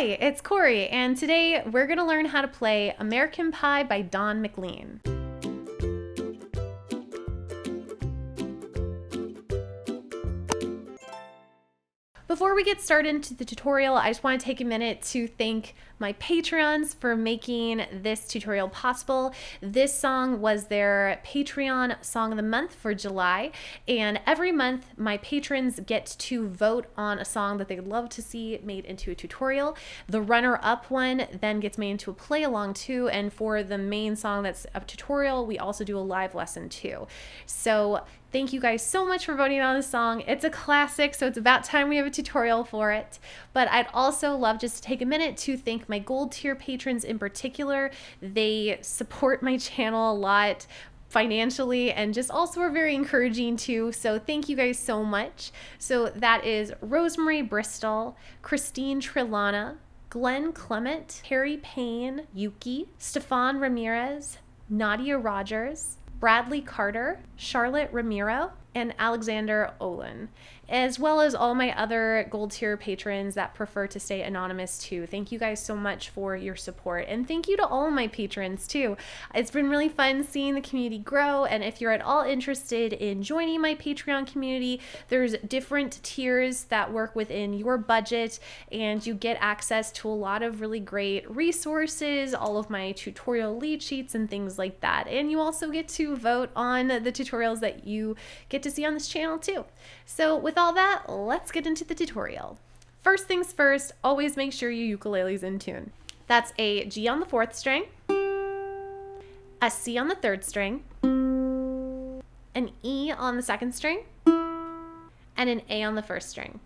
Hi, it's Cory, and today we're going to learn how to play American Pie by Don McLean. Before we get started into the tutorial, I just want to take a minute to thank my Patreons for making this tutorial possible. This song was their Patreon Song of the Month for July, and every month my patrons get to vote on a song that they'd love to see made into a tutorial. The runner-up one then gets made into a play-along too, and for the main song that's a tutorial, we also do a live lesson too. So thank you guys so much for voting on this song. It's a classic, so it's about time we have a tutorial for it. But I'd also love just to take a minute to thank my gold tier patrons in particular. They support my channel a lot financially and just also are very encouraging too. So thank you guys so much. So that is Rosemary Bristol, Christine Trilana, Glenn Clement, Harry Payne, Yuki, Stefan Ramirez, Nadia Rogers, Bradley Carter, Charlotte Ramiro, and Alexander Olin, as well as all my other gold tier patrons that prefer to stay anonymous too. Thank you guys so much for your support, and thank you to all of my patrons too. It's been really fun seeing the community grow, and if you're at all interested in joining my Patreon community, there's different tiers that work within your budget, and you get access to a lot of really great resources, all of my tutorial lead sheets and things like that. And you also get to vote on the tutorials that you get to see on this channel too. So with all that, let's get into the tutorial. First things first, always make sure your ukulele's in tune. That's a G on the 4th string, a C on the 3rd string, an E on the 2nd string, and an A on the 1st string.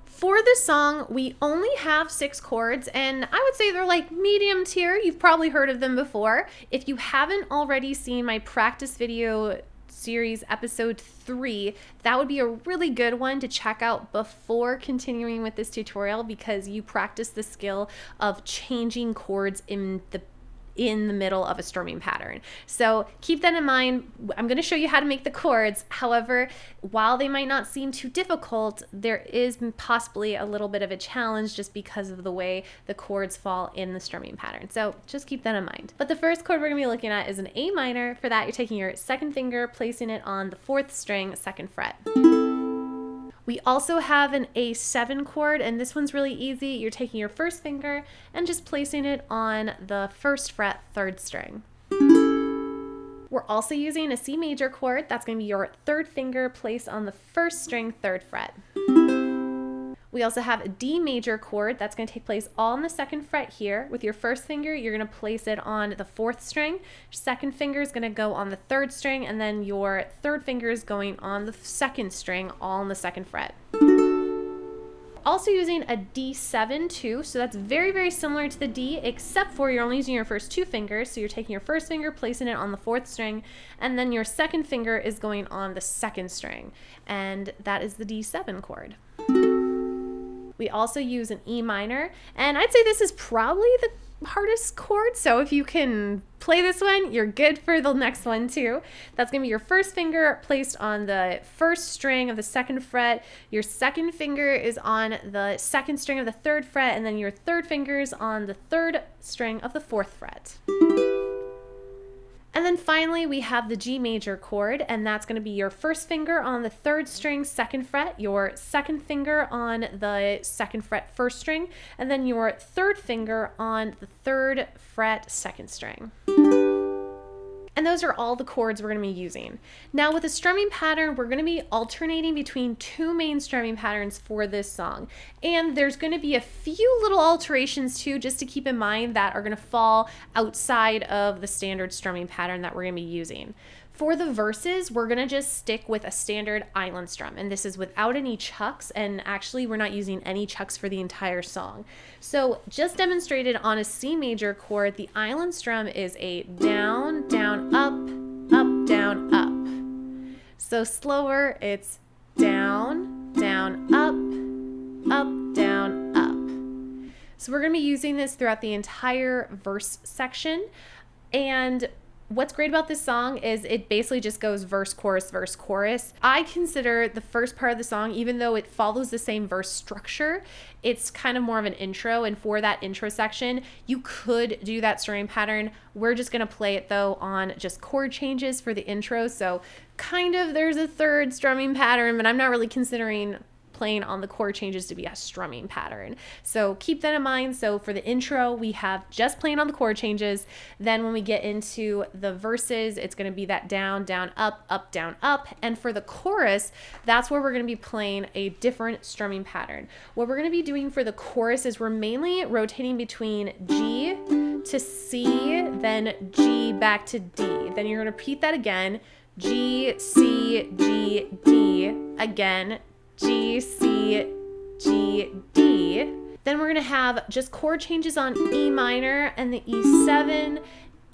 For this song, we only have 6 chords, and I would say they're like medium tier. You've probably heard of them before. If you haven't already seen my practice video series episode 3, that would be a really good one to check out before continuing with this tutorial, because you practice the skill of changing chords in the middle of a strumming pattern. So keep that in mind. I'm going to show you how to make the chords. However, while they might not seem too difficult, there is possibly a little bit of a challenge just because of the way the chords fall in the strumming pattern. So just keep that in mind. But the first chord we're going to be looking at is an A minor. For that, you're taking your 2nd finger, placing it on the 4th string, 2nd fret. We also have an A7 chord, and this one's really easy. You're taking your 1st finger and just placing it on the 1st fret, 3rd string. We're also using a C major chord. That's going to be your 3rd finger placed on the 1st string, 3rd fret. We also have a D major chord that's going to take place all on the 2nd fret here. With your 1st finger, you're going to place it on the 4th string. Your 2nd finger is going to go on the 3rd string, and then your 3rd finger is going on the 2nd string, all on the 2nd fret. Also using a D7 too, so that's very, very similar to the D, except for you're only using your first 2 fingers. So you're taking your 1st finger, placing it on the 4th string, and then your 2nd finger is going on the 2nd string, and that is the D7 chord. We also use an E minor, and I'd say this is probably the hardest chord, so if you can play this one, you're good for the next one too. That's going to be your 1st finger placed on the 1st string of the 2nd fret, your 2nd finger is on the 2nd string of the 3rd fret, and then your 3rd finger is on the 3rd string of the 4th fret. And then finally, we have the G major chord, and that's going to be your 1st finger on the 3rd string, 2nd fret, your 2nd finger on the 2nd fret, 1st string, and then your 3rd finger on the 3rd fret, 2nd string. And those are all the chords we're going to be using. Now with a strumming pattern, we're going to be alternating between 2 main strumming patterns for this song. And there's going to be a few little alterations too, just to keep in mind, that are going to fall outside of the standard strumming pattern that we're going to be using. For the verses, we're going to just stick with a standard island strum, and this is without any chucks, and actually we're not using any chucks for the entire song. So just demonstrated on a C major chord, the island strum is a down, down, up, up, down, up. So slower, it's down, down, up, down, up. So we're going to be using this throughout the entire verse section, and what's great about this song is it basically just goes verse, chorus. I consider the first part of the song, even though it follows the same verse structure, it's kind of more of an intro. And for that intro section, you could do that strumming pattern. We're just going to play it though on just chord changes for the intro. So kind of there's a third strumming pattern, but I'm not really considering playing on the chord changes to be a strumming pattern. So keep that in mind. So for the intro, we have just playing on the chord changes. Then when we get into the verses, it's going to be that down, down, up, down, up. And for the chorus, that's where we're going to be playing a different strumming pattern. What we're going to be doing for the chorus is we're mainly rotating between G to C, then G back to D. Then you're going to repeat that again. G, C, G, D, again, G, C, G, D. Then we're going to have just chord changes on E minor and the E7,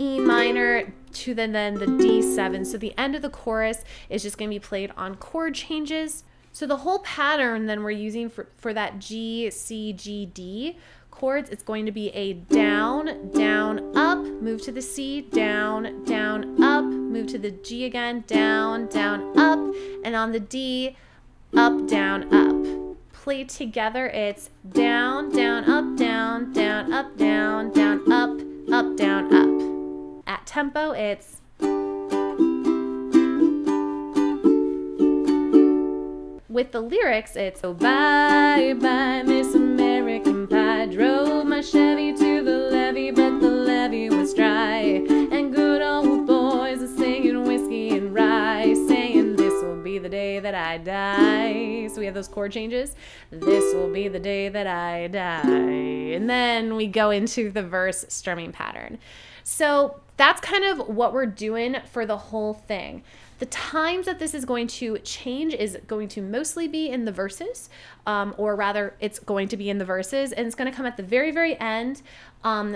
E minor to then the D7. So the end of the chorus is just going to be played on chord changes. So the whole pattern then we're using for that G, C, G, D chords, it's going to be a down, down, up, move to the C, down, down, up, move to the G again, down, down, up, and on the D, up, down, up. Played together, it's down, down, up, down, down, up, down, down, up, down, up. At tempo, it's with the lyrics, it's oh bye bye Miss American Pie, drove my Chevy to the levee, but the levee was dry, and good old boys are singing whiskey and rye, saying this will be the day that I die. So we have those chord changes. This will be the day that I die. And then we go into the verse strumming pattern. So that's kind of what we're doing for the whole thing. The times that this is going to change is going to mostly be in the verses, or rather it's going to be in the verses, and it's going to come at the very, very end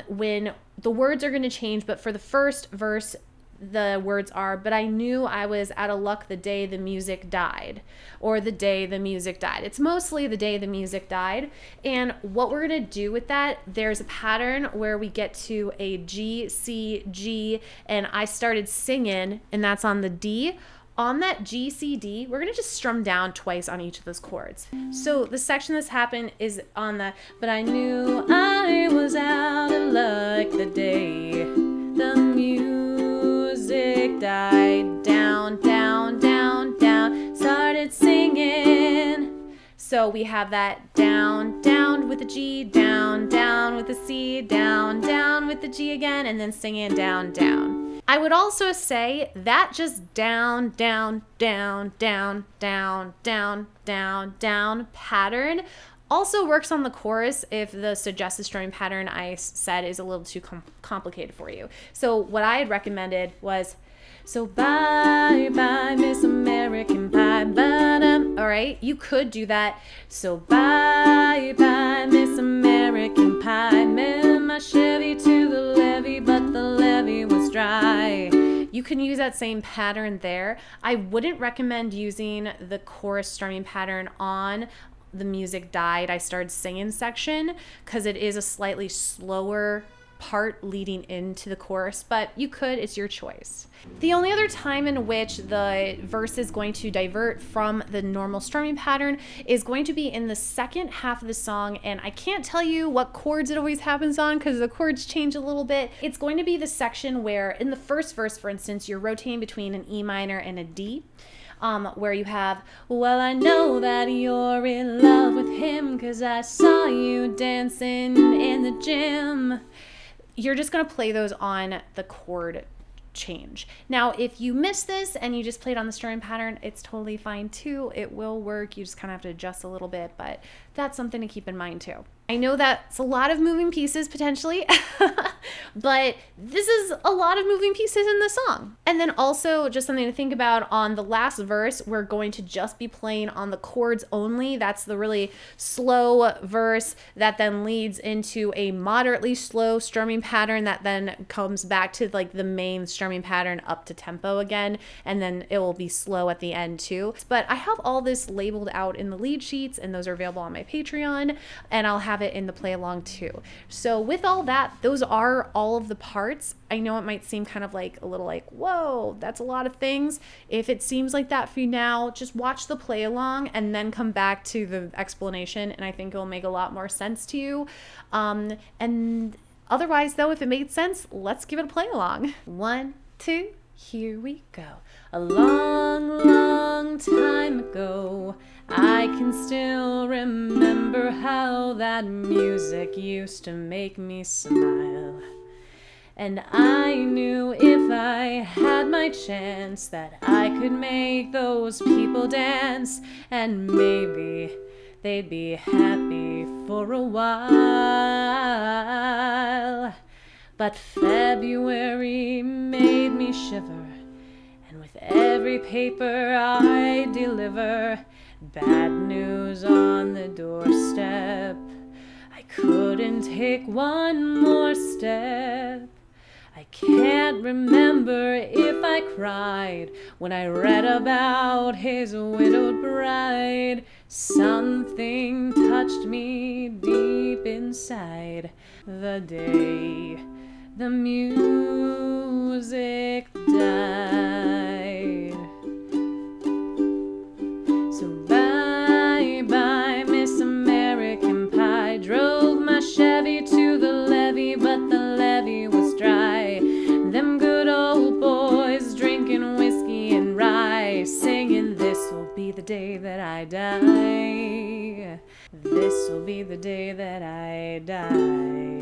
when the words are going to change. But for the first verse, the words are, but I knew I was out of luck the day the music died, or the day the music died. It's mostly the day the music died. And what we're going to do with that, there's a pattern where we get to a G, C, G, and I started singing, and that's on the D. On that G, C, D, we're going to just strum down twice on each of those chords. So the section that's happened is on the, but I knew I was out of luck the day the music died, down, down, down, down, started singing. So we have that down, down with the G, down, down with the C, down, down with the G again, and then singing down, down. I would also say that just down, down, down, down, down, down, down, down pattern also works on the chorus if the suggested strumming pattern I said is a little too complicated for you. So what I had recommended was, so bye bye Miss American Pie, ba-dum. All right, you could do that. So bye bye Miss American Pie, met my Chevy to the levee, but the levee was dry. You can use that same pattern there. I wouldn't recommend using the chorus strumming pattern on the music died, I started singing section, because it is a slightly slower part leading into the chorus, but you could, it's your choice. The only other time in which the verse is going to divert from the normal strumming pattern is going to be in the second half of the song, and I can't tell you what chords it always happens on because the chords change a little bit. It's going to be the section where in the first verse, for instance, you're rotating between an E minor and a D. Where you have, well, I know that you're in love with him 'cause I saw you dancing in the gym. You're just going to play those on the chord change. Now, if you miss this and you just played on the strumming pattern, it's totally fine too. It will work. You just kind of have to adjust a little bit, but that's something to keep in mind too. I know that's a lot of moving pieces potentially, but this is a lot of moving pieces in the song. And then also just something to think about on the last verse, we're going to just be playing on the chords only. That's the really slow verse that then leads into a moderately slow strumming pattern that then comes back to like the main strumming strumming pattern up to tempo again, and then it will be slow at the end too. But I have all this labeled out in the lead sheets, and those are available on my Patreon, and I'll have it in the play along too. So with all that, those are all of the parts. I know it might seem kind of like a little like, whoa, that's a lot of things. If it seems like that for you now, just watch the play along and then come back to the explanation, and I think it'll make a lot more sense to you. And otherwise, though, if it made sense, let's give it a play along. 1, 2, here we go. A long, long time ago, I can still remember how that music used to make me smile. And I knew if I had my chance that I could make those people dance, and maybe they'd be happy for a while. But February made me shiver, and with every paper I deliver, bad news on the doorstep. I couldn't take one more step. I can't remember if I cried when I read about his widowed bride. Something touched me deep inside the day the music died. So bye-bye, Miss American Pie. Drove my Chevy to the levee, but the levee was dry. Them good old boys drinking whiskey and rye, singing, this'll be the day that I die. This'll be the day that I die.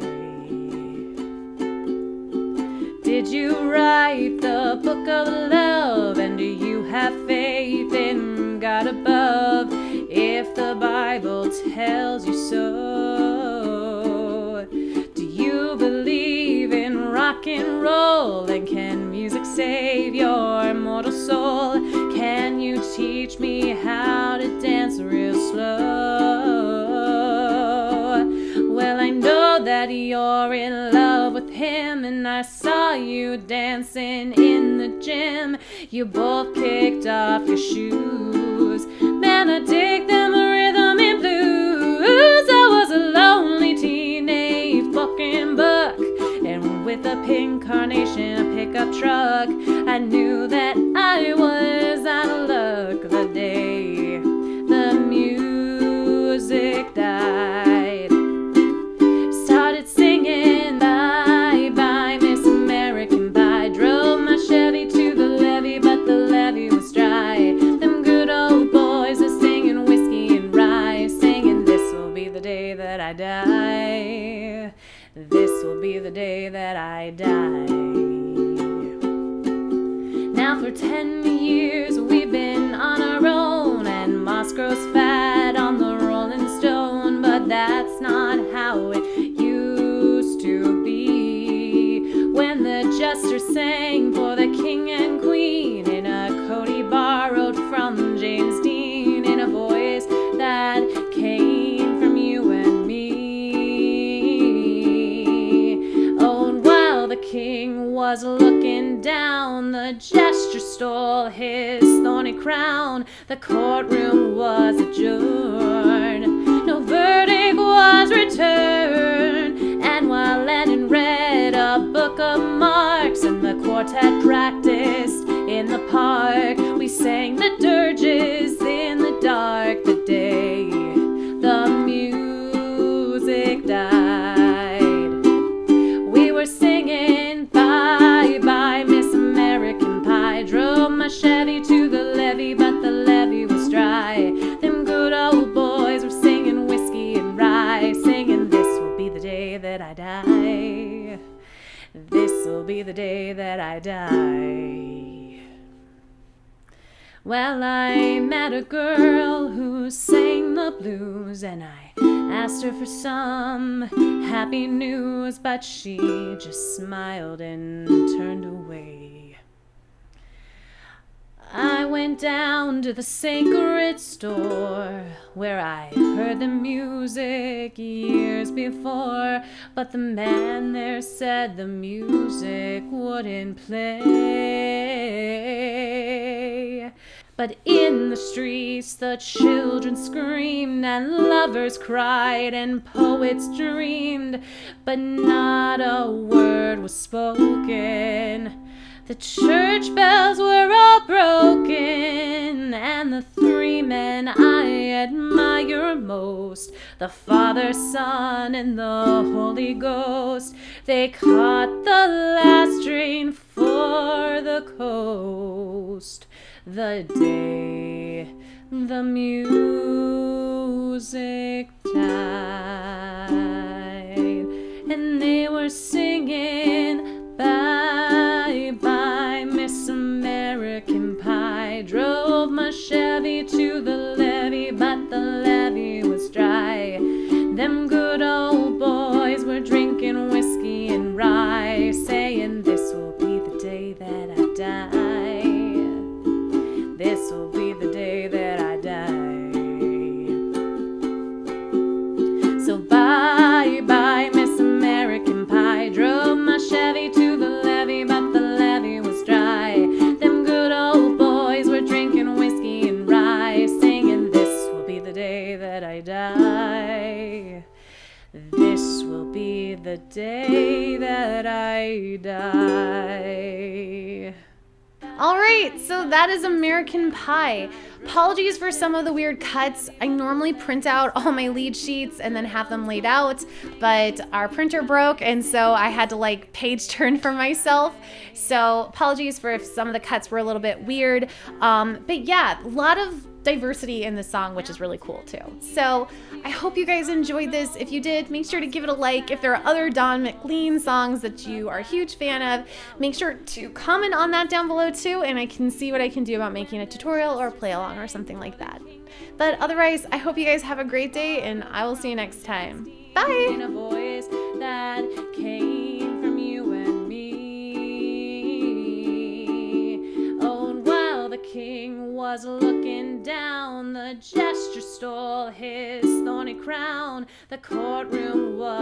Did you write the book of love, and do you have faith in God above? If the Bible tells you so, do you believe in rock and roll? And can music save your mortal soul? Can you teach me how to dance real slow? Well, I know that you're in love with him, and I saw you dancing in the gym. You both kicked off your shoes. Man, I dig them rhythm and blues. I was a lonely teenage bucking buck, and with a pink carnation, a pickup truck, I knew that I was out of luck the day the music died. Started singing bye-bye, Miss American Pie. Drove my Chevy to the levee, but the levee was dry. Them good old boys are singing whiskey and rye, singing, this'll be the day that I die. This'll be the day that I die. Now for 10 years we've been on our own, and moss grows fat on the Rolling Stone, but that's not how it used to be. When the jester sang for the king and queen in a Cory borrowed from James Dean, in a voice that came from you and me. Oh, and while the king was looking down, the jester stole his thorny crown. The courtroom was adjourned, no verdict was returned. And while Lennon read a book of Marx and the quartet practiced in the park, we sang the dirges in the dark the day the music died. We were singing bye-bye, Miss American Pie. Drove my Chevy to the levee, but the levee was dry. Them good old boys were singing whiskey and rye, singing, this'll be the day that I die. This'll be the day that I die. Well, I met a girl who sang the blues, and I asked her for some happy news, but she just smiled and turned away. I went down to the sacred store where I heard the music years years before, but the man there said the music wouldn't play. But in the streets the children screamed, and lovers cried, and poets dreamed, but not a word was spoken. The church bells were all broken, and the three men I admire most, the Father, Son, and the Holy Ghost, they caught the last train for the coast. The day the music died, and they were singing bye bye Miss American Pie. Drove my Chevy to the levee, but the levee was dry. Them good old boys were drinking whiskey and rye, saying this will be the day that I die. This will be the day that I die. So bye bye Miss American Pie. Drove my Chevy to the levee, but the levee was dry. Them good old boys were drinking whiskey and rye, singing this will be the day that I die. This will be the day that I die. All right, so that is American Pie. Apologies for some of the weird cuts. I normally print out all my lead sheets and then have them laid out, but our printer broke, and so I had to like page turn for myself. So apologies for if some of the cuts were a little bit weird. But yeah, a lot of diversity in the song, which is really cool too. So I hope you guys enjoyed this. If you did, make sure to give it a like. If there are other Don McLean songs that you are a huge fan of, make sure to comment on that down below too, and I can see what I can do about making a tutorial or play along or something like that. But otherwise, I hope you guys have a great day, and I will see you next time. Bye! In a voice that came from you and me. Oh, and while the king was looking down, the jester stole his thorny crown. The courtroom was